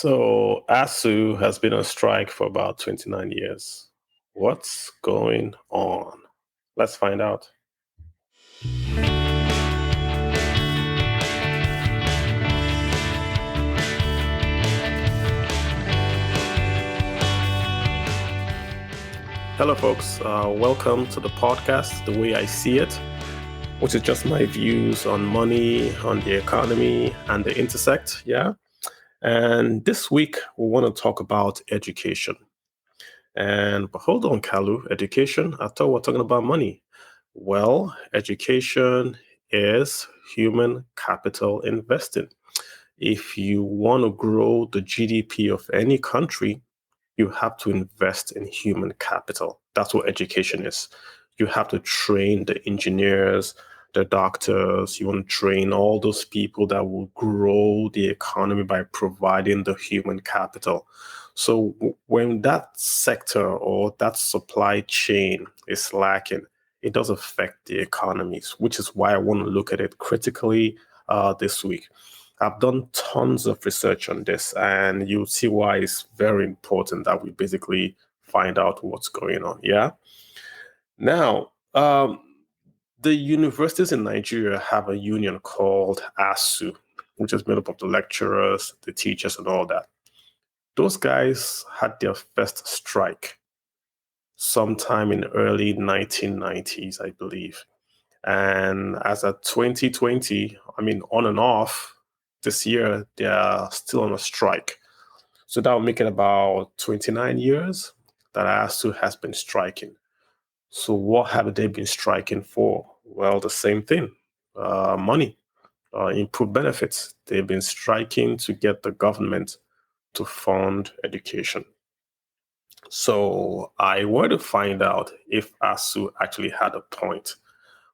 So ASUU has been on strike for about 29 years. What's going on? Let's find out. Hello, folks. Welcome to the podcast, The Way I See It, which is just my views on money, on the economy, and the intersect. Yeah. And this week, we want to talk about education. But hold on, Kalu, education? I thought we were talking about money. Well, education is human capital investing. If you want to grow the GDP of any country, you have to invest in human capital. That's what education is. You have to train the engineers, the doctors. You want to train all those people that will grow the economy by providing the human capital. So when that sector or that supply chain is lacking, it does affect the economies, which is why I want to look at it critically this week. I've done tons of research on this, and you'll see why it's very important that we basically find out what's going on. Yeah. Now, the universities in Nigeria have a union called ASUU, which is made up of the lecturers, the teachers, and all that. Those guys had their first strike sometime in early 1990s, I believe. And as of 2020, on and off, this year, they are still on a strike. So that will make it about 29 years that ASUU has been striking. So what have they been striking for? Well, the same thing, money, improved benefits. They've been striking to get the government to fund education. So I want to find out if ASUU actually had a point.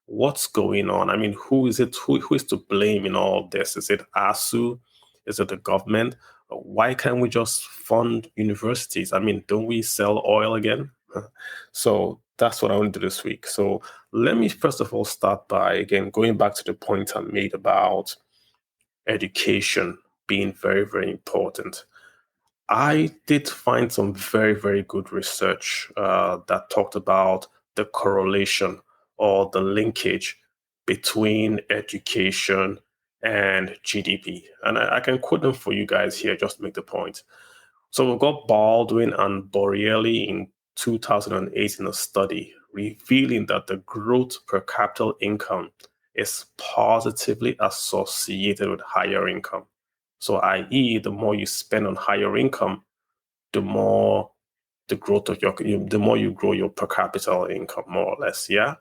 What's going on? Who is it? Who is to blame in all this? Is it ASUU? Is it the government? Why can't we just fund universities? Don't we sell oil again? So that's what I want to do this week. So let me first of all start by, again, going back to the point I made about education being very, very important. I did find some very, very good research that talked about the correlation or the linkage between education and GDP. And I can quote them for you guys here just to make the point. So we've got Baldwin and Borrielli in 2008 in a study revealing that the growth per capita income is positively associated with higher income. So, i.e., the more you spend on higher income, the more the growth of the more you grow your per capita income, more or less. Yeah.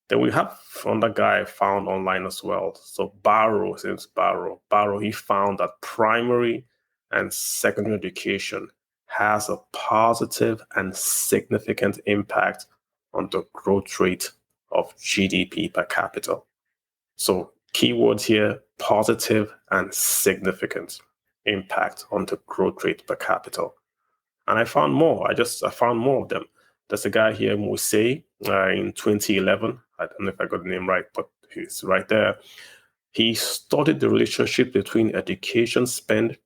Then we have another guy I found online as well. So Barrow, he found that primary and secondary education has a positive and significant impact on the growth rate of GDP per capita. So keywords here, positive and significant impact on the growth rate per capita. And I found more. I found more of them. There's a guy here, Musei, in 2011. I don't know if I got the name right, but he's right there. He studied the relationship between education spend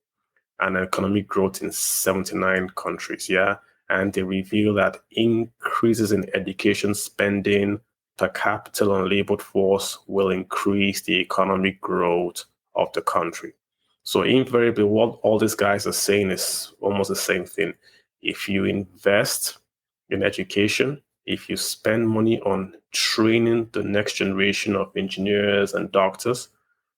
and economic growth in 79 countries. Yeah. And they reveal that increases in education spending per capita on labor force will increase the economic growth of the country. So invariably, what all these guys are saying is almost the same thing. If you invest in education, if you spend money on training the next generation of engineers and doctors,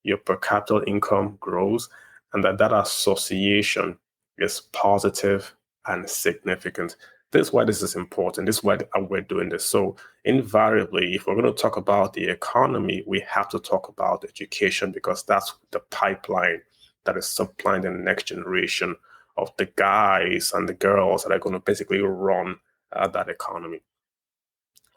your per capita income grows, and that association is positive and significant. This is why this is important. This is why we're doing this. So invariably, if we're going to talk about the economy, we have to talk about education because that's the pipeline that is supplying the next generation of the guys and the girls that are going to basically run that economy.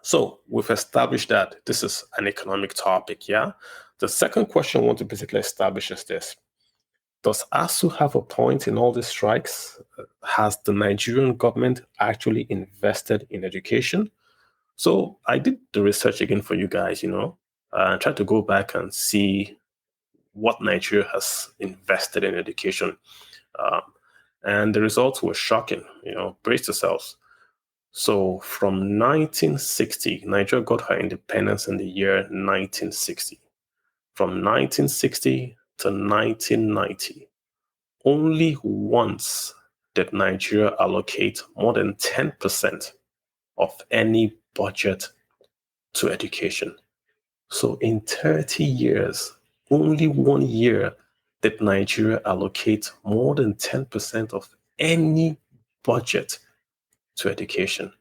So we've established that this is an economic topic, yeah? The second question I want to basically establish is this. Does ASUU have a point in all these strikes? Has the Nigerian government actually invested in education? So I did the research again for you guys, and tried to go back and see what Nigeria has invested in education. And the results were shocking. Brace yourselves. So from 1960, Nigeria got her independence in the year 1960. From 1960 to 1990, only once did Nigeria allocate more than 10% of any budget to education. So in 30 years, only 1 year did Nigeria allocate more than 10% of any budget to education.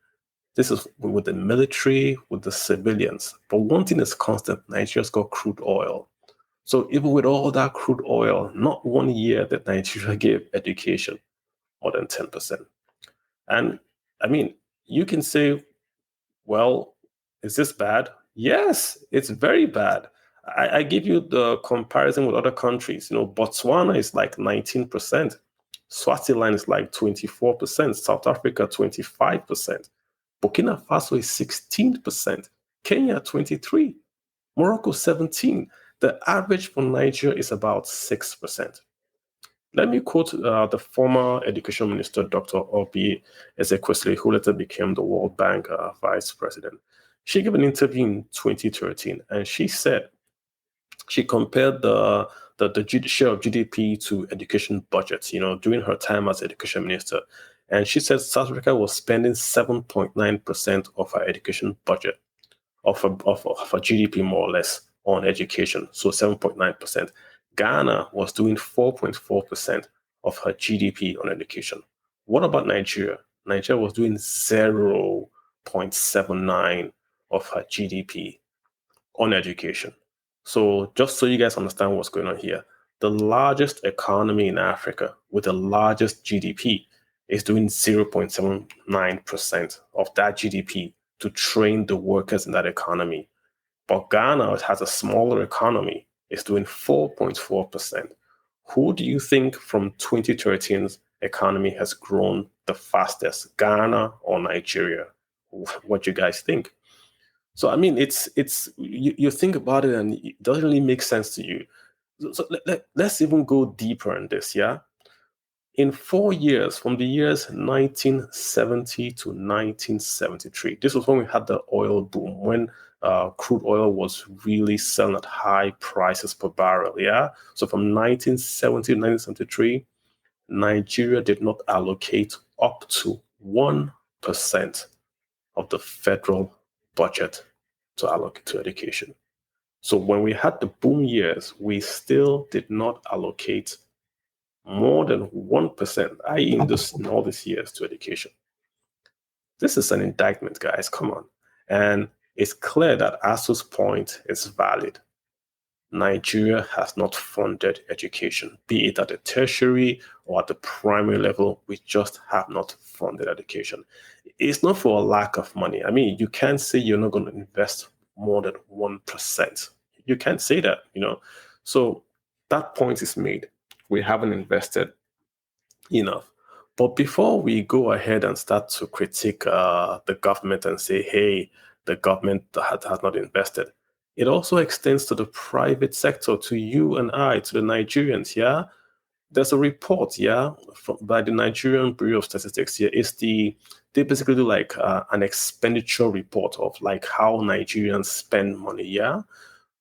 This is with the military, with the civilians. But one thing is constant: Nigeria's got crude oil. So even with all that crude oil, not 1 year that Nigeria gave education more than 10%. And I mean, you can say, well, is this bad? Yes, it's very bad. I give you the comparison with other countries. Botswana is like 19%. Swaziland is like 24%. South Africa, 25%. Burkina Faso is 16%. Kenya, 23%. Morocco, 17%. The average for Nigeria is about 6%. Let me quote the former education minister, Dr. Obi Ezekwesili, who later became the World Bank vice president. She gave an interview in 2013, and she said, she compared the share of GDP to education budgets, during her time as education minister. And she said South Africa was spending 7.9% of her education budget, of her GDP, more or less, on education. So 7.9%. Ghana was doing 4.4% of her GDP on education. What about Nigeria? Nigeria was doing 0.79 of her GDP on education. So just so you guys understand what's going on here, the largest economy in Africa with the largest GDP is doing 0.79% of that GDP to train the workers in that economy. But Ghana has a smaller economy, is doing 4.4%. Who do you think from 2013's economy has grown the fastest, Ghana or Nigeria? What do you guys think? So, I mean, it's you think about it and it doesn't really make sense to you. So let's even go deeper in this, yeah? In 4 years, from the years 1970 to 1973, this was when we had the oil boom, when crude oil was really selling at high prices per barrel, yeah? So from 1970 to 1973, Nigeria did not allocate up to 1% of the federal budget to allocate to education. So when we had the boom years, we still did not allocate more than 1%, i.e. in all these years, to education. This is an indictment, guys. Come on. And it's clear that ASUU's point is valid. Nigeria has not funded education, be it at the tertiary or at the primary level. We just have not funded education. It's not for a lack of money. I mean, you can't say you're not going to invest more than 1%. You can't say that, So that point is made. We haven't invested enough. But before we go ahead and start to critique the government and say, hey, the government has not invested, it also extends to the private sector, to you and I, to the Nigerians, yeah? There's a report, yeah, by the Nigerian Bureau of Statistics here. They basically do like an expenditure report of like how Nigerians spend money, yeah?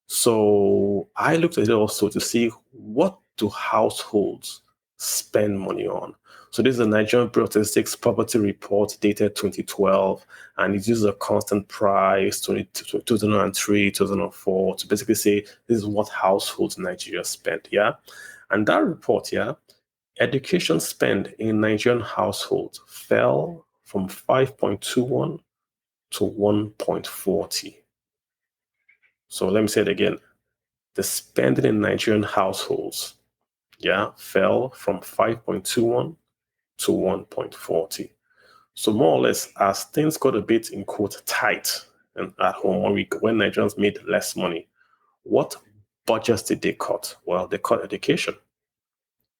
So I looked at it also to see, what do households spend money on? So this is the Nigerian Bureau of Statistics Poverty Report dated 2012, and it uses a constant price, 2003, 2004, to basically say this is what households in Nigeria spend, yeah? And that report, yeah, education spend in Nigerian households fell from 5.21 to 1.40. So let me say it again. The spending in Nigerian households, yeah, fell from 5.21 to 1.40. So more or less, as things got a bit, in quote, tight and at home, when Nigerians made less money, what budgets did they cut? Well, they cut education.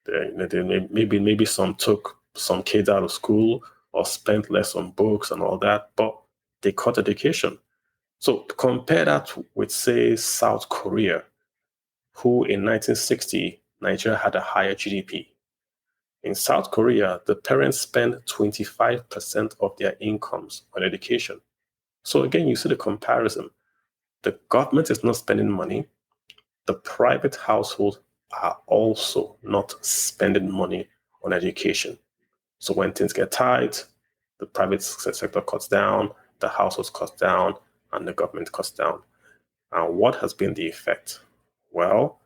Maybe some took some kids out of school or spent less on books and all that, but they cut education. So compare that with, say, South Korea, who in 1960, Nigeria had a higher GDP. In South Korea, the parents spend 25% of their incomes on education. So again, you see the comparison. The government is not spending money. The private households are also not spending money on education. So when things get tight, the private sector cuts down, the households cut down, and the government cuts down. And what has been the effect? Well,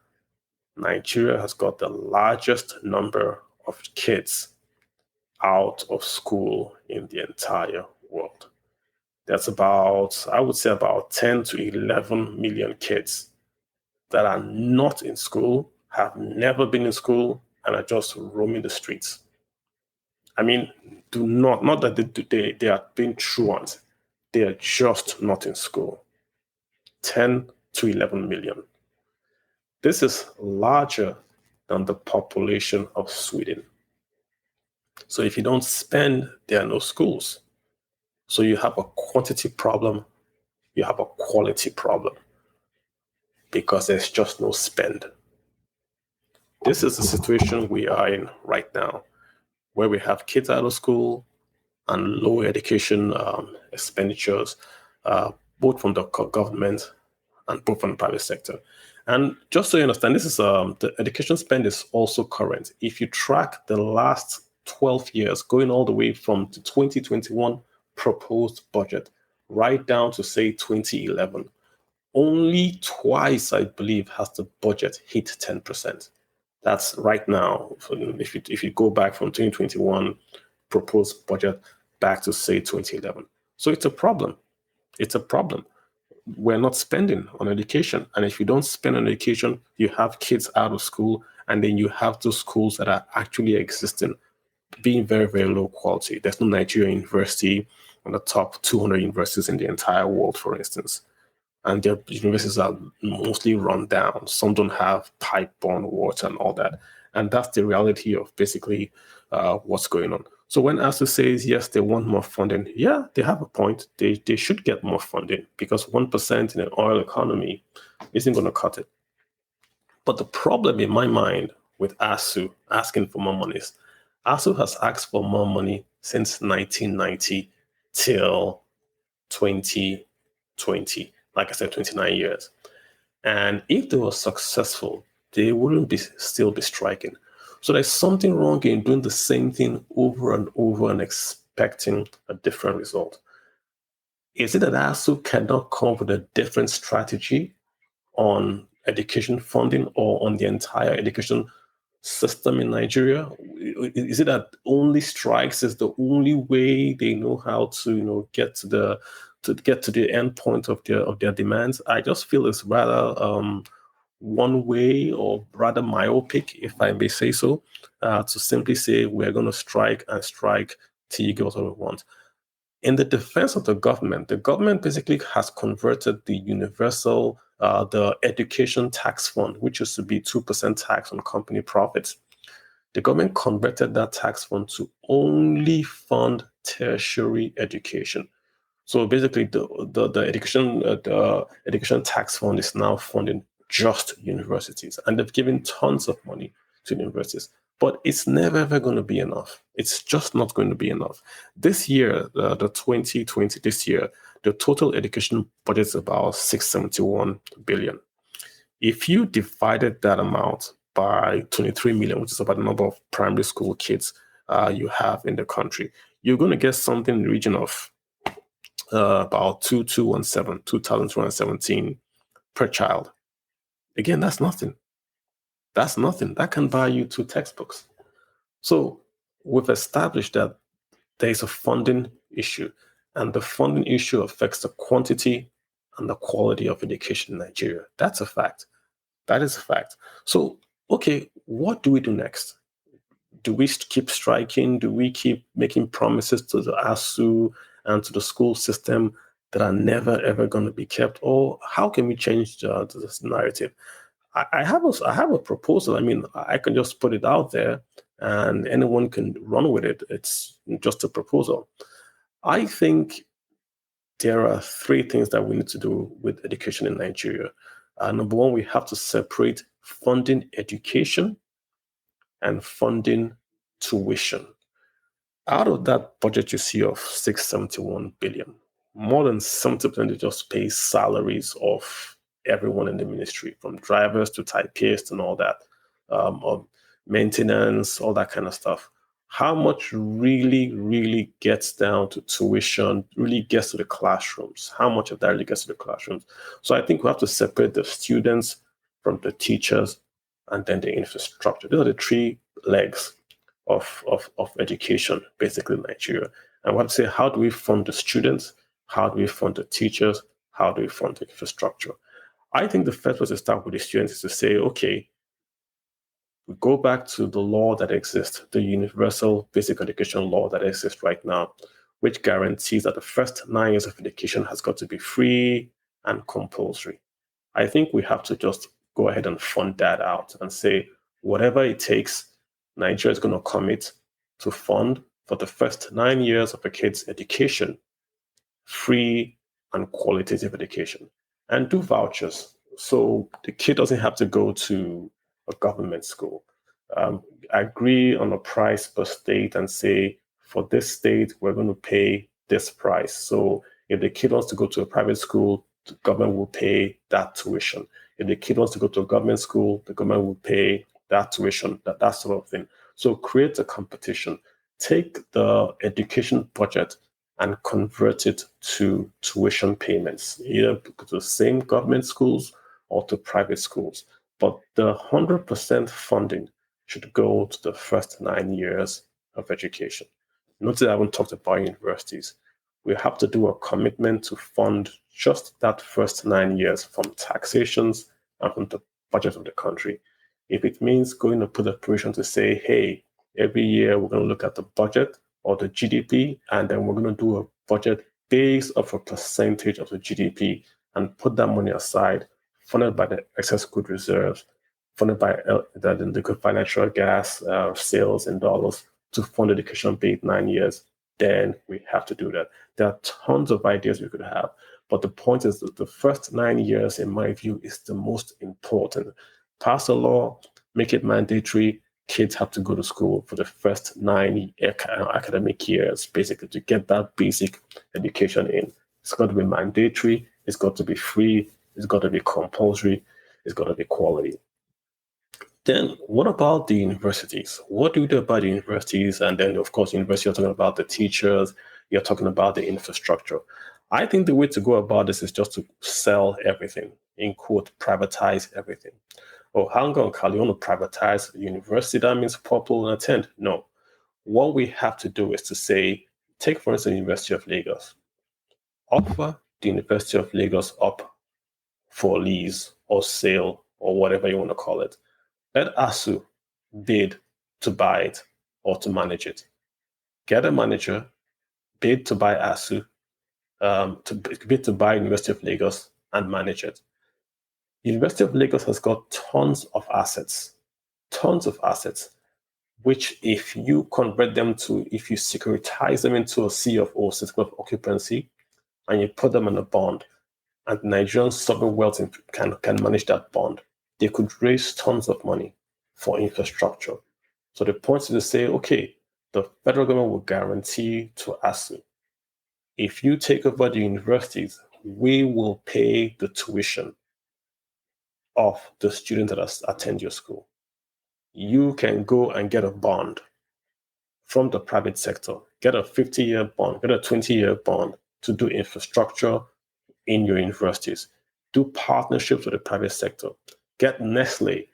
Nigeria has got the largest number of kids out of school in the entire world. That's about, I would say, about 10 to 11 million kids that are not in school, have never been in school, and are just roaming the streets. I mean, not that they are being truant, they are just not in school. 10 to 11 million. This is larger than the population of Sweden. So if you don't spend, there are no schools. So you have a quantity problem, you have a quality problem because there's just no spend. This is the situation we are in right now, where we have kids out of school and low education expenditures, both from the government and both from the private sector. And just so you understand, this is the education spend is also current. If you track the last 12 years, going all the way from the 2021 proposed budget right down to, say, 2011, only twice, I believe, has the budget hit 10%. That's right now. If you go back from 2021 proposed budget back to, say, 2011. So it's a problem. It's a problem. We're not spending on education. And if you don't spend on education, you have kids out of school, and then you have those schools that are actually existing being very, very low quality. There's no Nigerian university on the top 200 universities in the entire world, for instance. And their universities are mostly run down. Some don't have pipe-borne water and all that. And that's the reality of basically what's going on. So when ASUU says, yes, they want more funding, yeah, they have a point. They should get more funding because 1% in an oil economy isn't going to cut it. But the problem in my mind with ASUU asking for more money is ASUU has asked for more money since 1990 till 2020. Like I said, 29 years. And if they were successful, they wouldn't still be striking. So there's something wrong in doing the same thing over and over and expecting a different result. Is it that ASUU cannot come up with a different strategy on education funding or on the entire education system in Nigeria? Is it that only strikes is the only way they know how to get to the end point of their demands? I just feel it's rather one way, or rather myopic, if I may say so, to simply say we're going to strike and strike till you get what we want. In the defense of the government basically has converted the universal, the education tax fund, which used to be 2% tax on company profits. The government converted that tax fund to only fund tertiary education. So basically, the education tax fund is now funding just universities, and they've given tons of money to universities. But it's never ever going to be enough. It's just not going to be enough. This year, the 2020, this year, the total education budget is about 671 billion. If you divided that amount by 23 million, which is about the number of primary school kids you have in the country, you're going to get something in the region of about 2,217 per child. Again, that's nothing. That's nothing. That can buy you 2 textbooks. So we've established that there is a funding issue, and the funding issue affects the quantity and the quality of education in Nigeria. That's a fact. That is a fact. So, okay, what do we do next? Do we keep striking? Do we keep making promises to the ASUU and to the school system that are never, ever going to be kept? Or how can we change this narrative? I have a proposal. I mean, I can just put it out there and anyone can run with it. It's just a proposal. I think there are 3 things that we need to do with education in Nigeria. Number one, we have to separate funding education and funding tuition. Out of that budget you see of 671 billion, more than 70% is just pay salaries of everyone in the ministry, from drivers to typists and all that, of maintenance, all that kind of stuff. How much really gets down to tuition, really gets to the classrooms? How much of that really gets to the classrooms? So I think we have to separate the students from the teachers and then the infrastructure. Those are the three legs of education, basically in Nigeria. And we have to say, how do we fund the students? How do we fund the teachers? How do we fund the infrastructure? I think the first place to start with the students is to say, okay, we go back to the law that exists, the universal basic education law that exists right now, which guarantees that the first 9 years of education has got to be free and compulsory. I think we have to just go ahead and fund that out and say, whatever it takes, Nigeria is going to commit to fund for the first 9 years of a kid's education, free and qualitative education, and do vouchers. So the kid doesn't have to go to a government school. Agree on a price per state and say, for this state, we're going to pay this price. So if the kid wants to go to a private school, the government will pay that tuition. If the kid wants to go to a government school, the government will pay that tuition, that sort of thing. So create a competition. Take the education budget and convert it to tuition payments, either to the same government schools or to private schools. But the 100% funding should go to the first 9 years of education. Notice I haven't talked about universities. We have to do a commitment to fund just that first 9 years from taxations and from the budget of the country. If it means going to put a provision to say, hey, every year we're going to look at the budget or the GDP, and then we're going to do a budget based off a percentage of the GDP and put that money aside, funded by the excess good reserves, funded by the liquid financial gas sales in dollars to fund education based 9 years, then we have to do that. There are tons of ideas we could have, but the point is that the first 9 years, in my view, is the most important. Pass a law, make it mandatory. Kids have to go to school for the first 9 academic years, basically, to get that basic education in. It's got to be mandatory. It's got to be free. It's got to be compulsory. It's got to be quality. Then what about the universities? What do we do about the universities? And then, of course, university, you're talking about the teachers. You're talking about the infrastructure. I think the way to go about this is just to sell everything, in quote, privatize everything. Oh, hang on, Carl, you want to privatize the university? That means people will attend. No. What we have to do is to say, take, for instance, the University of Lagos. Offer the University of Lagos up for lease or sale or whatever you want to call it. Let ASUU bid to buy it or to manage it. Get a manager, bid to buy ASUU, bid to buy University of Lagos and manage it. University of Lagos has got tons of assets, which if you convert them to, if you securitize them into a C of O, certificate of occupancy, and you put them in a bond, and Nigerian sovereign wealth can manage that bond, they could raise tons of money for infrastructure. So the point is to say, okay, the federal government will guarantee to ASUU, if you take over the universities, we will pay the tuition of the students that attend your school. You can go and get a bond from the private sector, get a 50-year bond, get a 20-year bond to do infrastructure in your universities. Do partnerships with the private sector. Get Nestle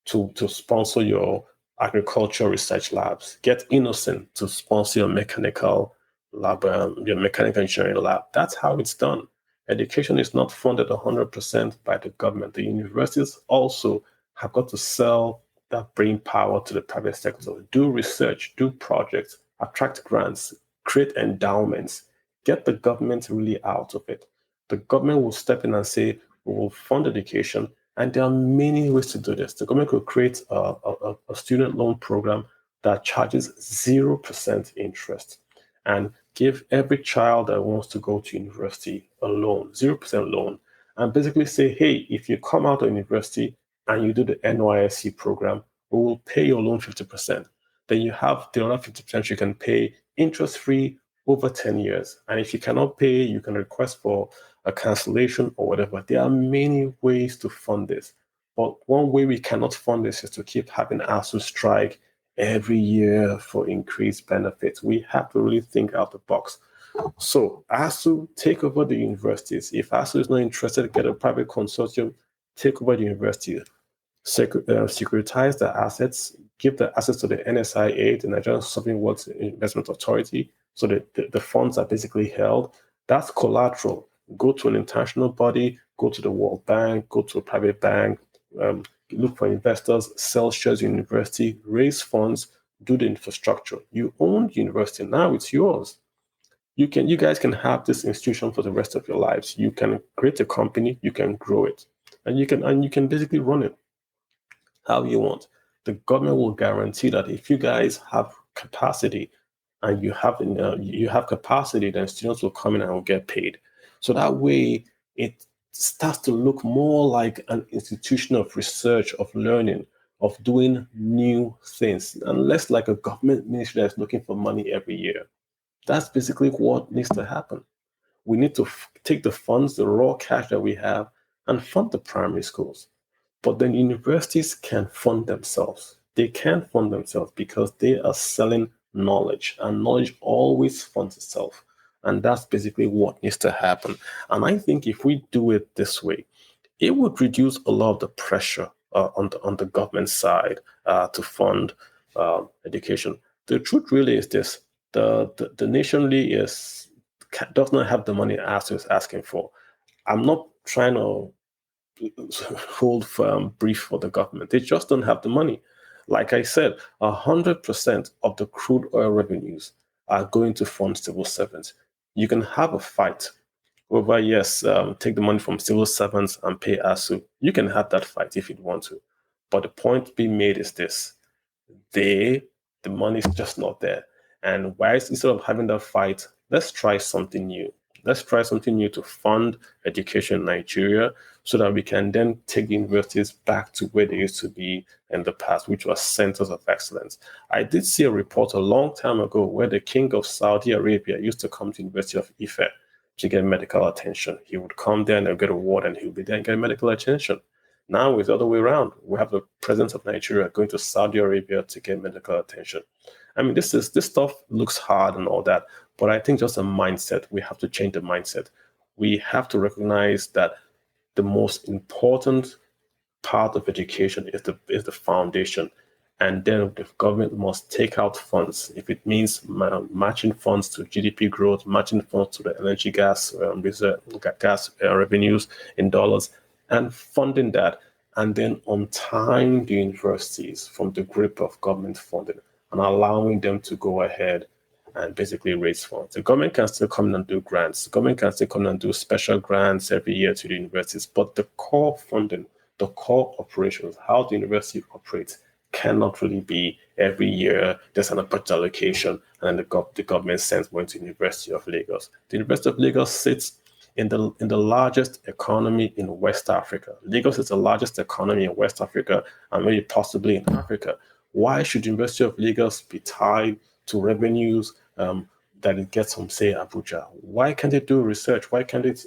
to sponsor your agricultural research labs. Get Innocent to sponsor your mechanical lab, your mechanical engineering lab. That's how it's done. Education is not funded 100% by the government. The universities also have got to sell that brain power to the private sector. Do research, do projects, attract grants, create endowments, get the government really out of it. The government will step in and say, we will fund education. And there are many ways to do this. The government could create a student loan program that charges 0% interest and give every child that wants to go to university a loan, 0% loan, and basically say, hey, if you come out of university and you do the NYSC program, we will pay your loan 50%. Then you have the other 50% you can pay interest-free over 10 years. And if you cannot pay, you can request for a cancellation or whatever. There are many ways to fund this. But one way we cannot fund this is to keep having ASUU strike every year for increased benefits. We have to really think out the box. So ASUU, take over the universities. If ASUU is not interested, get a private consortium, take over the university, securitize the assets, give the assets to the NSIA, the Nigerian Sovereign Wealth Investment Authority, so that the funds are basically held. That's collateral. Go to an international body, go to the World Bank, go to a private bank, look for investors, sell shares in university, raise funds, do the infrastructure. You own the university. Now it's yours. You guys can have this institution for the rest of your lives. You can create a company, you can grow it, and you can basically run it how you want. The government will guarantee that if you guys have capacity and you have capacity, then students will come in and will get paid. So that way it starts to look more like an institution of research, of learning, of doing new things, and less like a government ministry that's looking for money every year. That's basically what needs to happen. We need to take the funds, the raw cash that we have, and fund the primary schools. But then universities can fund themselves. They can fund themselves because they are selling knowledge, and knowledge always funds itself. And that's basically what needs to happen. And I think if we do it this way, it would reduce a lot of the pressure on the government side to fund education. The truth really is this: the nation really does not have the money ASUU is asking for. I'm not trying to hold firm brief for the government. They just don't have the money. Like I said, 100% of the crude oil revenues are going to fund civil servants. You can have a fight over, yes, take the money from civil servants and pay ASUU. You can have that fight if you want to. But the point being made is this: the money is just not there. And why, instead of having that fight, let's try something new. Let's try something new to fund education in Nigeria so that we can then take the universities back to where they used to be in the past, which was centers of excellence. I did see a report a long time ago where the king of Saudi Arabia used to come to the University of Ife to get medical attention. He would come there and they'll get a ward and he'll be there and get medical attention. Now it's the other way around. We have the president of Nigeria going to Saudi Arabia to get medical attention. I mean, this stuff looks hard and all that, but I think just a mindset. We have to change the mindset. We have to recognize that the most important part of education is the foundation, and then the government must take out funds. If it means matching funds to GDP growth, matching funds to the energy gas revenues in dollars, and funding that, and then untying the universities from the grip of government funding and allowing them to go ahead and basically raise funds. The government can still come in and do grants. The government can still come in and do special grants every year to the universities, but the core funding, the core operations, how the university operates, cannot really be every year there's an budget allocation and the government sends money to the University of Lagos. The University of Lagos sits in the largest economy in West Africa. Lagos is the largest economy in West Africa and maybe possibly in Africa. Why should the University of Lagos be tied to revenues that it gets from, say, Abuja? Why can't it do research? Why can't it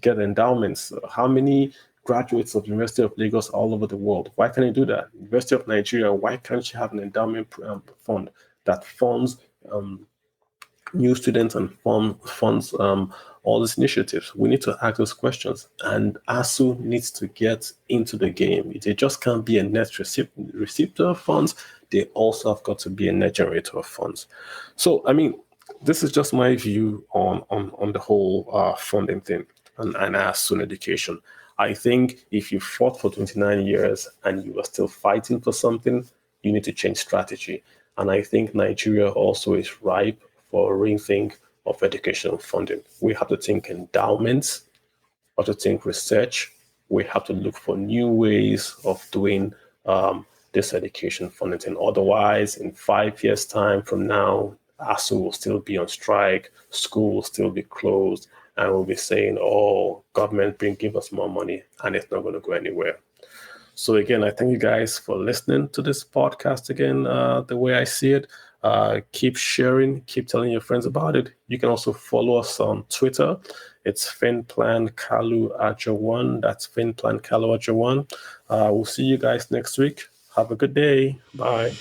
get endowments? How many graduates of the University of Lagos all over the world? Why can't it do that? University of Nigeria, why can't you have an endowment fund that funds new students and funds all these initiatives? We need to ask those questions, and ASUU needs to get into the game. They just can't be a net receiver of funds. They also have got to be a net generator of funds. So, I mean, this is just my view on the whole funding thing and ASUU in education. I think if you fought for 29 years and you are still fighting for something, you need to change strategy. And I think Nigeria also is ripe for a rethink of educational funding. We have to think endowments, we have to think research. We have to look for new ways of doing this education funding. And otherwise, in 5 years' time from now, ASUU will still be on strike, school will still be closed, and we'll be saying, oh, government, give us more money, and it's not going to go anywhere. So again, I thank you guys for listening to this podcast again, the way I see it. Keep sharing, keep telling your friends about it. You can also follow us on Twitter. It's FinPlanCalu@1. That's FinPlanCalu@1. We'll see you guys next week. Have a good day. Bye.